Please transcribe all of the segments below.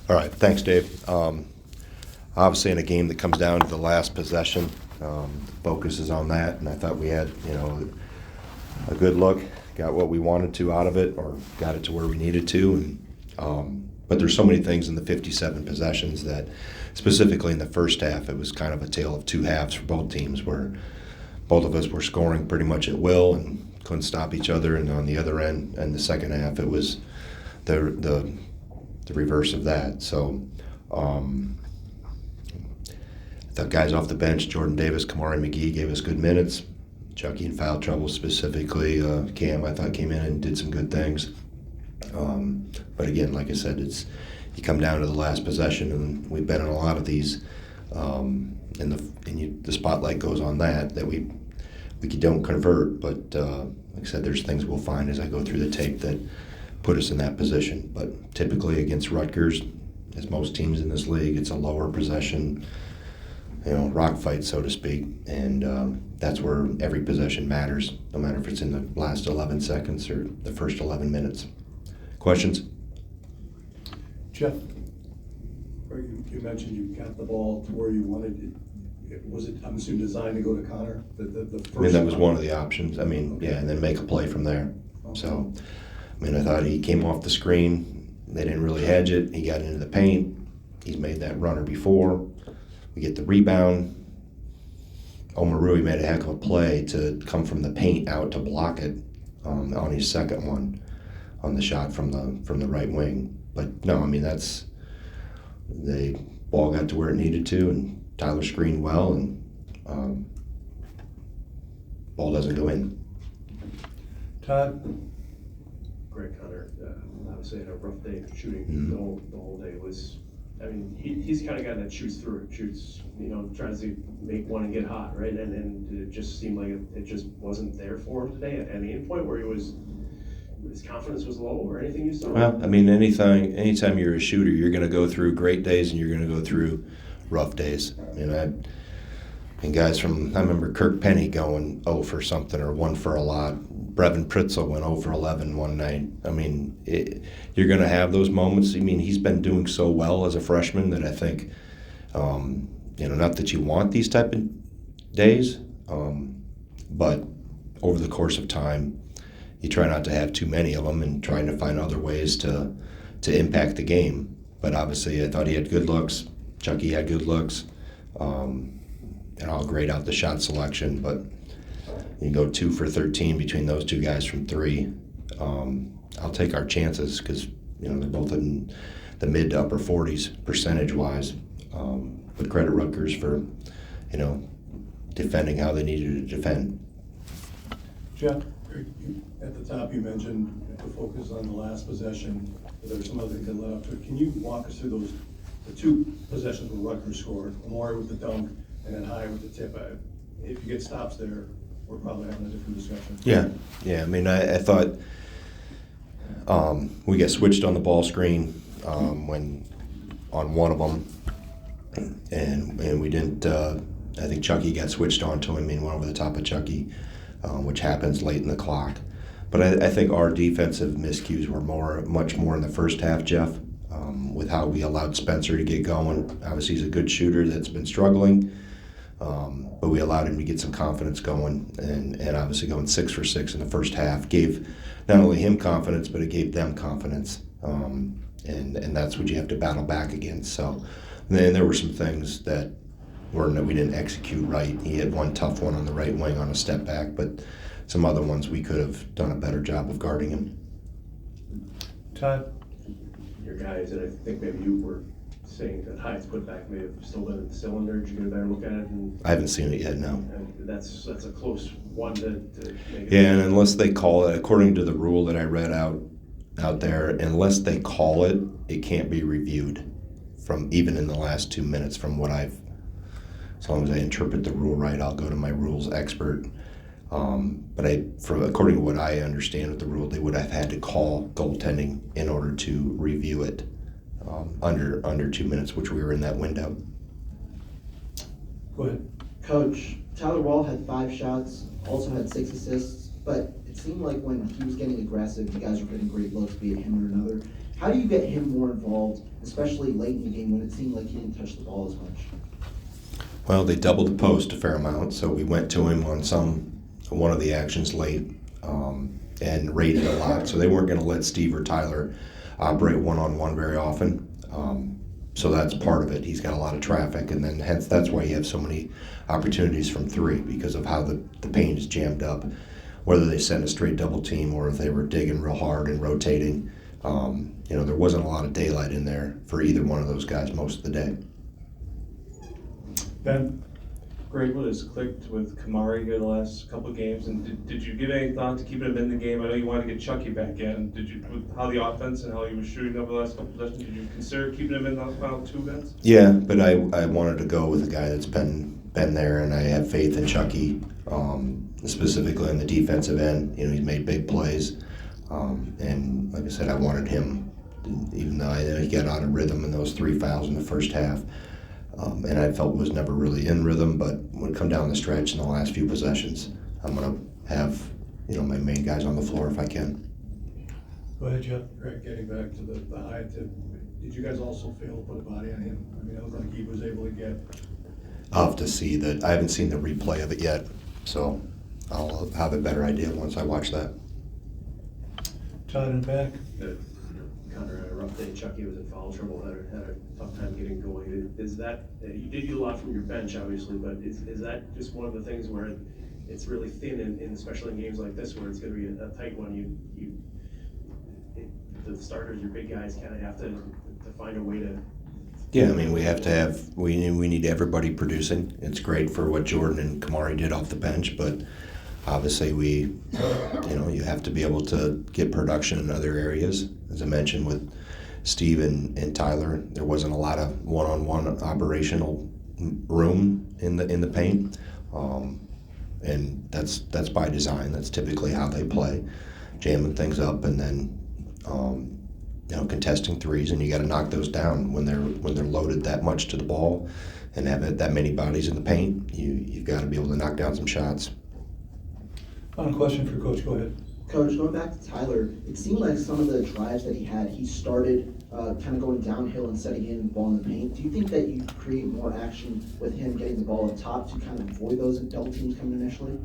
All right, thanks, Dave. Obviously, in a game that comes down to the last possession, the focus is on that, and I thought we had, a good look, got what we wanted to out of it, or got it to where we needed to. But there's so many things in the 57 possessions that, specifically in the first half, it was kind of a tale of two halves for both teams, where both of us were scoring pretty much at will and couldn't stop each other. And on the other end, and the second half, it was the reverse of that. So the guys off the bench, Jordan Davis, Kamari McGee, gave us good minutes. Chucky in foul trouble specifically. Cam, I thought, came in and did some good things. But again, like I said, you come down to the last possession, and we've been in a lot of these, and the spotlight goes on that we don't convert. But like I said, there's things we'll find as I go through the tape that put us in that position. But typically against Rutgers, as most teams in this league, it's a lower possession, rock fight, so to speak, and that's where every possession matters, no matter if it's in the last 11 seconds or the first 11 minutes. Questions? Jeff, you mentioned you got the ball to where you wanted it. Was it, I'm assuming, designed to go to Connor? The first That was one of the options. Okay. And then make a play from there. Okay. So, I thought he came off the screen. They didn't really hedge it. He got into the paint. He's made that runner before. We get the rebound. Omarui made a heck of a play to come from the paint out to block it on his second one on the shot from the right wing. But no, that's the ball got to where it needed to, and Tyler screened well, and ball doesn't go in. Todd? Greg Connor, obviously had a rough day shooting. The whole day was. He's the kind of guy that shoots through it, tries to make one and get hot, right? And it just seemed like it just wasn't there for him today at any point where his confidence was low or anything you saw. Well, anytime you're a shooter, you're going to go through great days and you're going to go through rough days. And guys I remember Kirk Penny going 0 for something or 1 for a lot. Brevin Pritzel went 0 for 11 one night. You're going to have those moments. He's been doing so well as a freshman that I think, not that you want these type of days, but over the course of time, you try not to have too many of them and trying to find other ways to impact the game. But obviously, I thought he had good looks. Chucky had good looks. And I'll grade out the shot selection, but you go 2 for 13 between those two guys from 3. I'll take our chances because they're both in the mid to upper 40s percentage-wise. But credit Rutgers for defending how they needed to defend. Jeff, at the top you mentioned the focus on the last possession. There were some other things that led up to it. Can you walk us through the 2 possessions where Rutgers scored? Amari with the dunk and then High with the tip. If you get stops there, we're probably having a different discussion. Yeah. I thought we got switched on the ball screen when on one of them, and we didn't. I think Chucky got switched on to him and went over the top of Chucky, which happens late in the clock. But I think our defensive miscues were much more in the first half, Jeff, with how we allowed Spencer to get going. Obviously, he's a good shooter that's been struggling. But we allowed him to get some confidence going, and obviously going 6 for 6 in the first half gave not only him confidence, but it gave them confidence, and that's what you have to battle back against. So then there were some things that we didn't execute right. He had one tough one on the right wing on a step back, but some other ones we could have done a better job of guarding him. Todd? Your guys, and I think maybe you were saying that Hyde's putback may have still been in the cylinder. Did you get a better look at it? I haven't seen it yet, no. And that's a close one to make it. Yeah, and unless they call it, according to the rule that I read out there, unless they call it, it can't be reviewed from even in the last 2 minutes from what as long as I interpret the rule right, I'll go to my rules expert. But according to what I understand with the rule, they would have had to call goaltending in order to review it. Under 2 minutes, which we were in that window. Go ahead. Coach, Tyler Wall had 5 shots, also had 6 assists, but it seemed like when he was getting aggressive, you guys were getting great looks, be it him or another. How do you get him more involved, especially late in the game when it seemed like he didn't touch the ball as much? Well, they doubled the post a fair amount, so we went to him on one of the actions late and raided a lot. So they weren't going to let Steve or Tyler operate one-on-one very often. So that's part of it. He's got a lot of traffic, and then hence that's why you have so many opportunities from three, because of how the paint is jammed up. Whether they sent a straight double team or if they were digging real hard and rotating, there wasn't a lot of daylight in there for either one of those guys most of the day. Ben? Great, what has clicked with Kamari here the last couple of games, and did you give any thought to keeping him in the game? I know you wanted to get Chucky back in. Did you, with how the offense and how he was shooting over the last couple of possessions, did you consider keeping him in the final two minutes? Yeah, but I wanted to go with a guy that's been there, and I have faith in Chucky, specifically on the defensive end. He's made big plays, and like I said, I wanted him, even though he got out of rhythm in those 3 fouls in the first half. And I felt was never really in rhythm, but when it come down the stretch in the last few possessions, I'm going to have, my main guys on the floor if I can. Go ahead, Jeff. Greg, getting back to the high tip, did you guys also fail to put a body on him? I mean, it looked like he was able to get... I'll have to see that. I haven't seen the replay of it yet, so I'll have a better idea once I watch that. Todd in the back. Connor had a rough day. Chucky was in foul trouble, had a tough time getting going. Is that, you did get a lot from your bench, obviously, but is that just one of the things where it's really thin, and especially in games like this where it's going to be a tight one, the starters, your big guys, kind of have to find a way to... Yeah, I mean, we need everybody producing. It's great for what Jordan and Kamari did off the bench, but obviously you have to be able to get production in other areas. As I mentioned with Steve and Tyler, there wasn't a lot of one-on-one operational room in the paint, and that's by design. That's typically how they play, jamming things up and then contesting threes, and you got to knock those down when they're loaded that much to the ball and have that many bodies in the paint. You've got to be able to knock down some shots. Final question for Coach. Go ahead. Coach, going back to Tyler, it seemed like some of the drives that he started kind of going downhill and setting in the ball in the paint. Do you think that you create more action with him getting the ball up top to kind of avoid those double teams coming initially?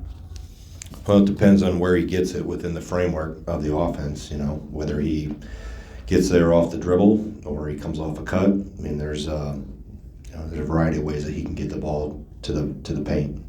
Well, it depends on where he gets it within the framework of the offense, whether he gets there off the dribble or he comes off a cut. I mean, there's a variety of ways that he can get the ball to the paint.